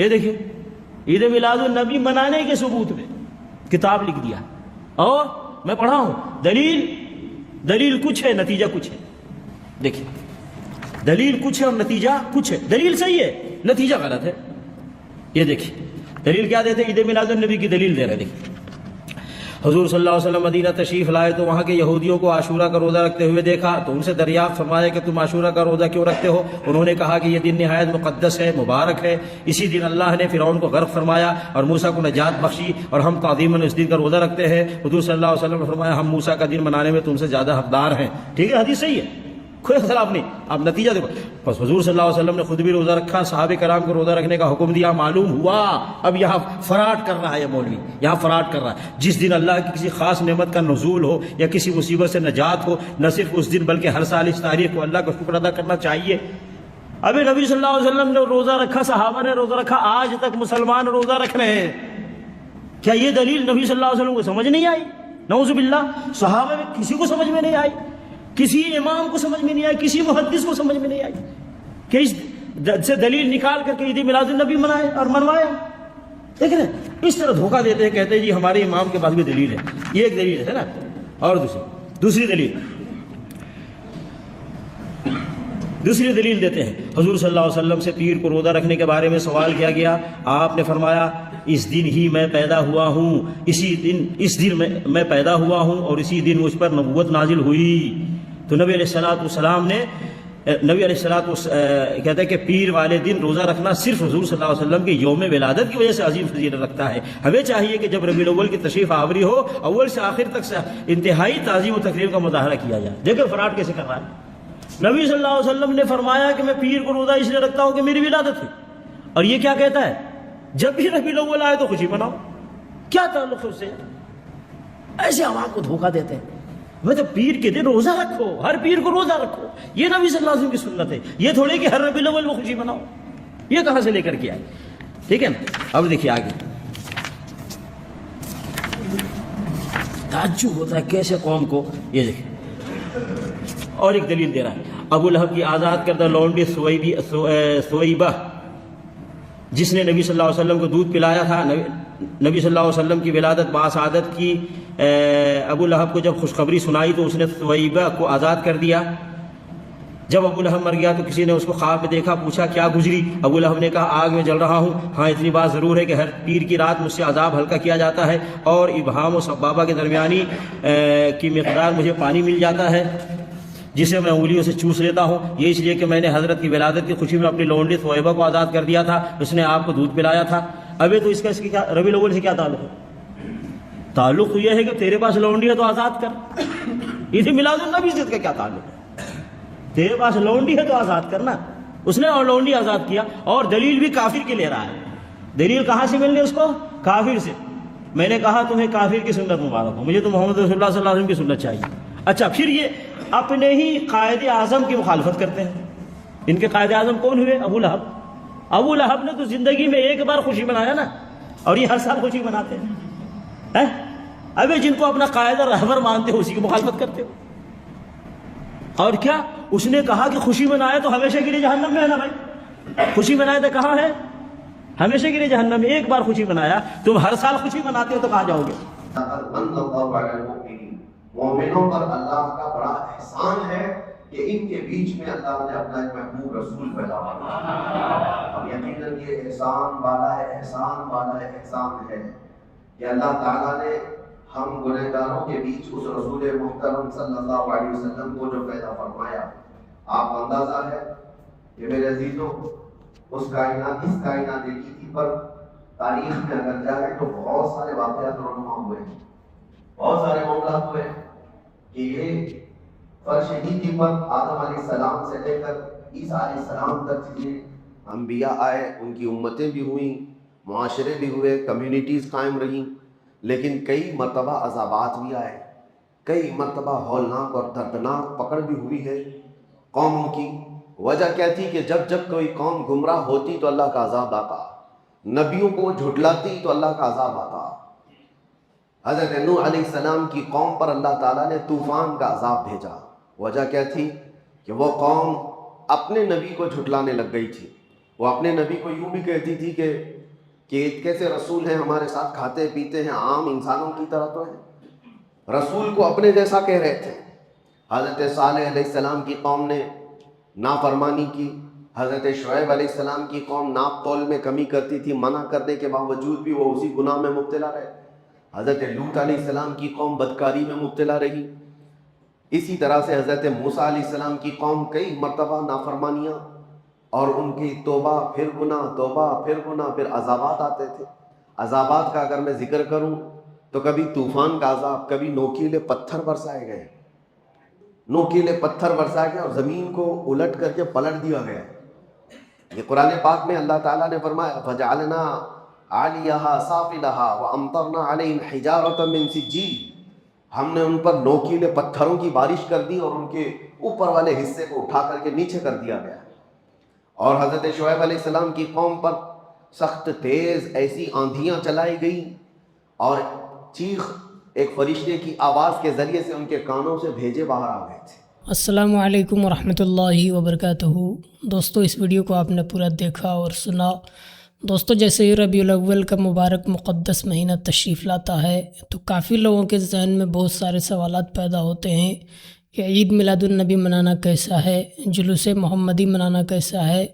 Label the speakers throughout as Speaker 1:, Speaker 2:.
Speaker 1: یہ دیکھیں عید میلاد النبی منانے کے ثبوت میں کتاب لکھ دیا، اور میں پڑھا ہوں دلیل کچھ ہے نتیجہ کچھ ہے. دیکھیں دلیل کچھ ہے اور نتیجہ کچھ ہے. دلیل صحیح ہے نتیجہ غلط ہے. یہ دیکھیں دلیل کیا دیتے ہیں؟ عید میلاد النبی کی دلیل دے رہے. دیکھیں حضور صلی اللہ علیہ وسلم مدینہ تشریف لائے تو وہاں کے یہودیوں کو عاشورہ کا روزہ رکھتے ہوئے دیکھا تو ان سے دریافت فرمایا کہ تم عاشورہ کا روزہ کیوں رکھتے ہو؟ انہوں نے کہا کہ یہ دن نہایت مقدس ہے، مبارک ہے. اسی دن اللہ نے فرعون کو غرق فرمایا اور موسیٰ کو نجات بخشی، اور ہم تعظیماً اس دن کا روزہ رکھتے ہیں. حضور صلی اللہ علیہ وسلم نے فرمایا ہم موسیٰ کا دن منانے میں تم سے زیادہ حقدار ہیں. ٹھیک ہے، حدیث صحیح ہے، کوئی اختلاف نہیں. آپ نتیجہ دیکھو. بس حضور صلی اللہ علیہ وسلم نے خود بھی روزہ رکھا، صحابہ کرام کو روزہ رکھنے کا حکم دیا. معلوم ہوا اب یہاں فراڈ کر رہا ہے یہ مولوی، یہاں فراڈ کر رہا ہے. جس دن اللہ کی کسی خاص نعمت کا نزول ہو یا کسی مصیبت سے نجات ہو، نہ صرف اس دن بلکہ ہر سال اس تاریخ کو اللہ کا شکر ادا کرنا چاہیے. ابھی نبی صلی اللہ علیہ وسلم نے روزہ رکھا، صحابہ نے روزہ رکھا، آج تک مسلمان روزہ رکھ رہے ہیں. کیا یہ دلیل نبی صلی اللہ علیہ وسلم کو سمجھ نہیں آئی؟ نعوذ باللہ. صحابہ میں کسی کو سمجھ میں نہیں آئی، کسی امام کو سمجھ میں نہیں آئی، کسی محدث کو سمجھ میں نہیں آئی کہ اس سے دلیل نکال کر کے عید میلاد النبی منائے اور منوائے. دیکھ رہے ہیں اس طرح دھوکہ دیتے ہیں، کہتے ہیں جی ہمارے امام کے پاس بھی دلیل ہے. یہ ایک دلیل ہے نا. اور دوسری دلیل دیتے ہیں. حضور صلی اللہ علیہ وسلم سے پیر کو روزہ رکھنے کے بارے میں سوال کیا گیا. آپ نے فرمایا اس دن ہی میں پیدا ہوا ہوں، اس دن میں پیدا ہوا ہوں اور اسی دن مجھ پر نبوت نازل ہوئی. تو نبی علیہ السلام نے کہتے ہیں کہ پیر والے دن روزہ رکھنا صرف حضور صلی اللہ علیہ وسلم کے یوم ولادت کی وجہ سے عظیم فضیلت رکھتا ہے. ہمیں چاہیے کہ جب ربیع الاول کی تشریف آوری ہو، اول سے آخر تک سے انتہائی تعظیم و تکریم کا مظاہرہ کیا جائے. دیکھیں فراڈ کیسے کر رہا ہے. نبی صلی اللہ علیہ وسلم نے فرمایا کہ میں پیر کو روزہ اس لیے رکھتا ہوں کہ میری ولادت ہے، اور یہ کیا کہتا ہے جب بھی ربیع الاول آئے تو خوشی مناؤ. کیا تعلق ہے اس سے؟ ایسے عوام کو دھوکہ دیتے ہیں. میں تو پیر کے دن روزہ رکھو، ہر پیر کو روزہ رکھو، یہ نبی صلی اللہ علیہ وسلم کی سنت ہے. یہ تھوڑے کہ ہر ربیع الاول میں خوشی مناؤ. یہ کہاں سے لے کر کے آئے؟ ٹھیک ہے نا. اب دیکھیے آگے تعجب ہوتا ہے کیسے قوم کو. یہ دیکھیں اور ایک دلیل دے رہا ہے. ابو لہب کی آزاد کردہ لونڈی سویبہ جس نے نبی صلی اللہ علیہ وسلم کو دودھ پلایا تھا، نبی صلی اللہ علیہ وسلم کی ولادت باسعادت کی ابو لہب کو جب خوشخبری سنائی تو اس نے سویبہ کو آزاد کر دیا. جب ابو لہب مر گیا تو کسی نے اس کو خواب میں دیکھا، پوچھا کیا گزری؟ ابو لہب نے کہا آگ میں جل رہا ہوں. ہاں اتنی بات ضرور ہے کہ ہر پیر کی رات مجھ سے عذاب ہلکا کیا جاتا ہے اور ابہام و سبابہ کے درمیانی کی مقدار مجھے پانی مل جاتا ہے جسے میں انگلیوں سے چوس لیتا ہوں. یہ اس لیے کہ میں نے حضرت کی ولادت کی خوشی میں اپنی لونڈی سویبہ کو آزاد کر دیا تھا، اس نے آپ کو دودھ پلایا تھا. ابھی تو اس کا ربیع الاول سے کیا تعلق ہے؟ تعلق یہ ہے کہ تیرے پاس لونڈی ہے تو آزاد کر. عید میلاد النبی سے کیا تعلق ہے؟ تیرے پاس لونڈی ہے تو آزاد کرنا. اس نے اور لونڈی آزاد کیا، اور دلیل بھی کافر کی لے رہا ہے. دلیل کہاں سے ملنی اس کو؟ کافر سے. میں نے کہا تمہیں کافر کی سنت مبارک ہو، مجھے تو محمد رسول اللہ صلی اللہ علیہ وسلم کی سنت چاہیے. اچھا پھر یہ اپنے ہی قائد اعظم کی مخالفت کرتے ہیں. ان کے قائد اعظم کون ہوئے؟ ابو لہب. ابو لہب نے تو زندگی میں ایک بار خوشی منایا نا، اور یہ ہر سال خوشی مناتے ہیں. ابھی جن کو اپنا قائد اور رہبر مانتے ہو اسی کی مخالفت کرتے ہو. اور کیا اس نے کہا کہ خوشی منائے تو ہمیشہ کے لیے جہنم میں ہے نا بھائی. خوشی منائے تو کہاں ہے؟ ہمیشہ کے لیے جہنم میں. ایک بار خوشی منایا، تم ہر سال خوشی مناتے ہو تو کہاں جاؤ گے؟
Speaker 2: مومنوں پر اللہ کا بڑا احسان ہے کہ ان کے بیچ میں اللہ نے اپنا ایک محبوب رسول پیدا کیا. اب یقیناً یہ احسان والا احسان ہے کہ اللہ تعالیٰ نے ہم گنہگاروں کے بیچ اس رسول محترم صلی اللہ علیہ وسلم کو جو پیدا فرمایا. آپ کو اندازہ ہے کہ میرے عزیزوں اس کائنات کی پر تاریخ میں اگر جائے تو بہت سارے واقعات رونما ہوئے ہیں، بہت سارے معاملات ہوئے ہیں کہ یہ فرش ہندی پر آدم علیہ السلام سے لے کر عیسیٰ علیہ السلام تک چیزیں انبیاء آئے، ان کی امتیں بھی ہوئیں، معاشرے بھی ہوئے، کمیونٹیز قائم رہیں، لیکن کئی مرتبہ عذابات بھی آئے، کئی مرتبہ ہولناک اور دردناک پکڑ بھی ہوئی ہے قوموں کی. وجہ کیا تھی کہ جب کوئی قوم گمراہ ہوتی تو اللہ کا عذاب آتا، نبیوں کو جھٹلاتی تو اللہ کا عذاب آتا. حضرت نوح علیہ السلام کی قوم پر اللہ تعالیٰ نے طوفان کا عذاب بھیجا. وجہ کیا تھی کہ وہ قوم اپنے نبی کو جھٹلانے لگ گئی تھی. وہ اپنے نبی کو یوں بھی کہتی تھی کہ یہ کیسے رسول ہیں، ہمارے ساتھ کھاتے پیتے ہیں، عام انسانوں کی طرح تو ہیں۔ رسول کو اپنے جیسا کہہ رہے تھے۔ حضرت صالح علیہ السلام کی قوم نے نافرمانی کی، حضرت شعیب علیہ السلام کی قوم ناپ تول میں کمی کرتی تھی، منع کرنے کے باوجود بھی وہ اسی گناہ میں مبتلا رہے۔ حضرت لوط علیہ السلام کی قوم بدکاری میں مبتلا رہی۔ اسی طرح سے حضرت موسیٰ علیہ السلام کی قوم کئی مرتبہ نافرمانیاں اور ان کی توبہ پھر گناہ، توبہ پھر گناہ، پھر عذابات آتے تھے۔ عذابات کا اگر میں ذکر کروں تو کبھی طوفان کا عذاب، کبھی نوکیلے پتھر برسائے گئے، نوکیلے پتھر برسائے گئے اور زمین کو الٹ کر کے پلٹ دیا گیا۔ یہ قرآن پاک میں اللہ تعالیٰ نے فرمایا فَجَعَلْنَا عَالِيَهَا سَافِلَهَا وَأَمْطَرْنَا عَلَيْهِمْ حِجَارَةً مِّن سِجِّيلٍ، ہم نے ان پر نوکیلے پتھروں کی بارش کر دی اور ان کے اوپر والے حصے کو اٹھا کر کے نیچے کر دیا گیا۔ اور حضرت شعیب علیہ السلام کی قوم پر سخت تیز ایسی آندھیاں چلائی گئی اور چیخ ایک فرشتے کی آواز کے ذریعے سے ان کے کانوں سے بھیجے باہر آ گئے تھے۔
Speaker 3: السلام علیکم ورحمۃ اللہ وبرکاتہ۔ دوستو اس ویڈیو کو آپ نے پورا دیکھا اور سنا۔ دوستو جیسے ہی ربیع الاول کا مبارک مقدس مہینہ تشریف لاتا ہے تو کافی لوگوں کے ذہن میں بہت سارے سوالات پیدا ہوتے ہیں کہ عید میلاد النبی منانا کیسا ہے، جلوس محمدی منانا کیسا ہے،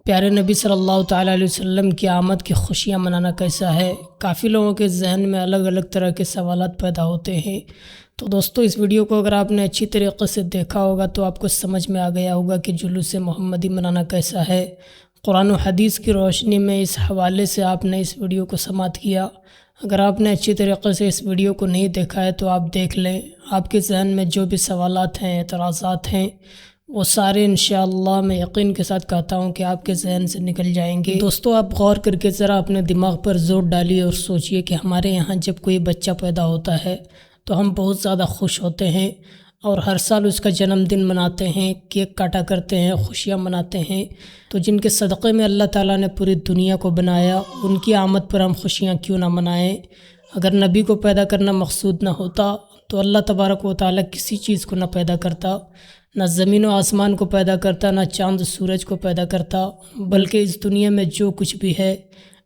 Speaker 3: پیارے نبی صلی اللہ تعالیٰ علیہ وسلم کی آمد کی خوشیاں منانا کیسا ہے۔ کافی لوگوں کے ذہن میں الگ الگ طرح کے سوالات پیدا ہوتے ہیں۔ تو دوستو اس ویڈیو کو اگر آپ نے اچھی طریقے سے دیکھا ہوگا تو آپ کو سمجھ میں آ گیا ہوگا کہ جلوس محمدی منانا کیسا ہے۔ قرآن و حدیث کی روشنی میں اس حوالے سے آپ نے اس ویڈیو کو سماعت کیا۔ اگر آپ نے اچھی طریقے سے اس ویڈیو کو نہیں دیکھا ہے تو آپ دیکھ لیں۔ آپ کے ذہن میں جو بھی سوالات ہیں، اعتراضات ہیں، وہ سارے انشاءاللہ میں یقین کے ساتھ کہتا ہوں کہ آپ کے ذہن سے نکل جائیں گے۔ دوستو آپ غور کر کے ذرا اپنے دماغ پر زور ڈالیے اور سوچئے کہ ہمارے یہاں جب کوئی بچہ پیدا ہوتا ہے تو ہم بہت زیادہ خوش ہوتے ہیں اور ہر سال اس کا جنم دن مناتے ہیں، کیک کاٹا کرتے ہیں، خوشیاں مناتے ہیں۔ تو جن کے صدقے میں اللہ تعالیٰ نے پوری دنیا کو بنایا، ان کی آمد پر ہم خوشیاں کیوں نہ منائیں؟ اگر نبی کو پیدا کرنا مقصود نہ ہوتا تو اللہ تبارک و تعالیٰ کسی چیز کو نہ پیدا کرتا، نہ زمین و آسمان کو پیدا کرتا، نہ چاند سورج کو پیدا کرتا، بلکہ اس دنیا میں جو کچھ بھی ہے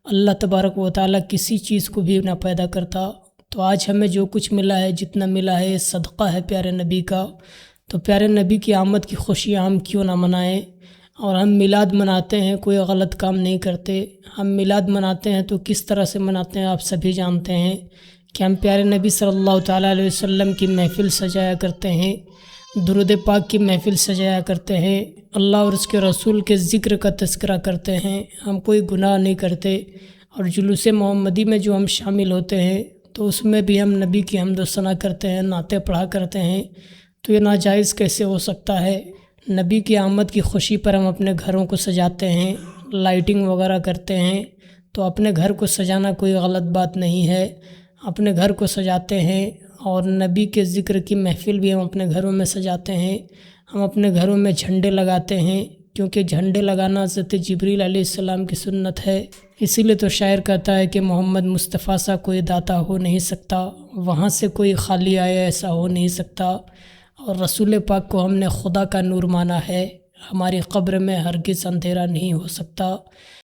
Speaker 3: اللہ تبارک و تعالیٰ کسی چیز کو بھی نہ پیدا کرتا۔ تو آج ہمیں جو کچھ ملا ہے، جتنا ملا ہے، یہ صدقہ ہے پیارے نبی کا۔ تو پیارے نبی کی آمد کی خوشیاں ہم کیوں نہ منائیں؟ اور ہم میلاد مناتے ہیں، کوئی غلط کام نہیں کرتے۔ ہم میلاد مناتے ہیں تو کس طرح سے مناتے ہیں آپ سبھی جانتے ہیں کہ ہم پیارے نبی صلی اللہ تعالیٰ علیہ وسلم کی محفل سجایا کرتے ہیں، درود پاک کی محفل سجایا کرتے ہیں، اللہ اور اس کے رسول کے ذکر کا تذکرہ کرتے ہیں، ہم کوئی گناہ نہیں کرتے۔ اور جلوس محمدی میں جو ہم شامل ہوتے ہیں تو اس میں بھی ہم نبی کی حمد و ثنا کرتے ہیں، نعتیں پڑھا کرتے ہیں۔ تو یہ ناجائز کیسے ہو سکتا ہے؟ نبی کی آمد کی خوشی پر ہم اپنے گھروں کو سجاتے ہیں، لائٹنگ وغیرہ کرتے ہیں، تو اپنے گھر کو سجانا کوئی غلط بات نہیں ہے۔ اپنے گھر کو سجاتے ہیں اور نبی کے ذکر کی محفل بھی ہم اپنے گھروں میں سجاتے ہیں۔ ہم اپنے گھروں میں جھنڈے لگاتے ہیں کیونکہ جھنڈے لگانا حضرت جبریل علیہ السلام کی سنت ہے۔ اسی لیے تو شاعر کہتا ہے کہ محمد مصطفیٰ سا کوئی داتا ہو نہیں سکتا، وہاں سے کوئی خالی آیا ایسا ہو نہیں سکتا۔ اور رسول پاک کو ہم نے خدا کا نور مانا ہے، ہماری قبر میں ہرگز اندھیرا نہیں ہو سکتا۔